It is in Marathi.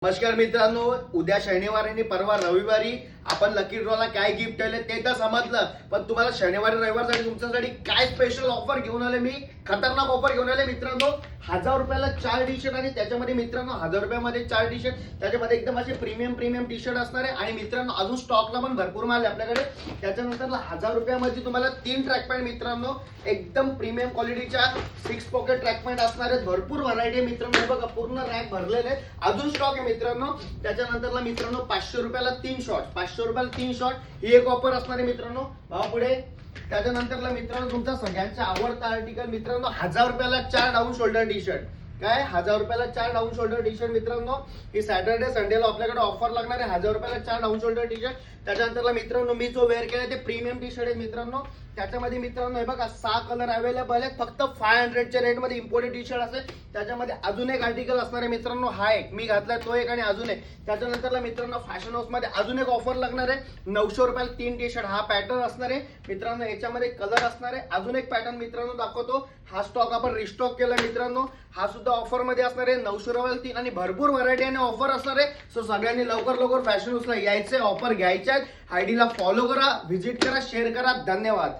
नमस्कार मित्रांनो, उद्या शनिवार आणि परवा रविवारी आपण लकी ड्रॉला काय गिफ्ट ठेवले ते तर समजलं, पण तुम्हाला शनिवारी रविवारसाठी तुमच्यासाठी काय स्पेशल ऑफर घेऊन आले मी. खतरनाक ऑफर घेऊन आले मित्रांनो. 1000 रुपयाला 4 टी शर्ट आणि त्याच्यामध्ये मित्रांनो 1000 रुपयामध्ये 4 टी शर्ट, त्याच्यामध्ये एकदम असे प्रीमियम टी शर्ट असणार आहे. आणि मित्रांनो अजून स्टॉकला पण भरपूर माल आहे आपल्याकडे. त्याच्यानंतर 1000 रुपयामध्ये तुम्हाला 3 ट्रॅक पॅन्ट मित्रांनो एकदम प्रीमियम क्वालिटीच्या 6 पॉकेट ट्रॅक पॅन्ट असणार आहेत. भरपूर व्हरायटी आहे मित्रांनो. बघा पूर्ण रॅक भरलेले आहे, अजून स्टॉक आहे मित्रांनो. त्याच्यानंतरला मित्रांनो 500 रुपयाला 3 शॉर्ट, 500 रुपयाला 3 शॉर्ट ही एक ऑफर असणार आहे मित्रांनो. पुढे त्याच्यानंतरला मित्रांनो तुमचा सगळ्यांचा आवडता आर्टिकल मित्रांनो 1000 रुपयाला 4 डाऊन शोल्डर टी शर्ट. काय 1000 रुपयाला 4 डाऊन शोल्डर टी शर्ट मित्रांनो. ही सॅटर्डे संडेला आपल्याकडे ऑफर लागणार आहे. 1000 रुपयाला 4 डाऊन शोल्डर टी शर्ट. त्याच्यानंतरला मित्रांनो मी जो वेअर केलाय ते प्रीमियम टी शर्ट आहे मित्रांनो. त्याच्यामध्ये मित्रांनो हे बघा 6 कलर अवेलेबल आहेत. फक्त 500च्या रेट मध्ये इम्पोर्टेड टी शर्ट असेल. त्याच्यामध्ये अजून एक आर्टिकल असणार आहे मित्रांनो. हा एक मी घातलाय तो एक आणि अजून एक. त्याच्यानंतरला मित्रांनो फॅशन हाऊस मध्ये अजून एक ऑफर लागणार आहे. 900 रुपयाला 3 टी शर्ट. हा पॅटर्न असणार आहे मित्रांनो. याच्यामध्ये कलर असणार आहे. अजून एक पॅटर्न मित्रांनो दाखवतो. हा स्टॉक आपण रिस्टॉक केला मित्रांनो. हा सुद्धा ऑफर मध्ये असणार आहे. 900 रुपयाला 3 आणि भरपूर व्हरायटी आणि ऑफर असणार आहे. सो सगळ्यांनी लवकर फॅशन हाऊसला यायचे, ऑफर घ्यायचे. आयडीला फॉलो करा, व्हिजिट करा, शेअर करा. धन्यवाद.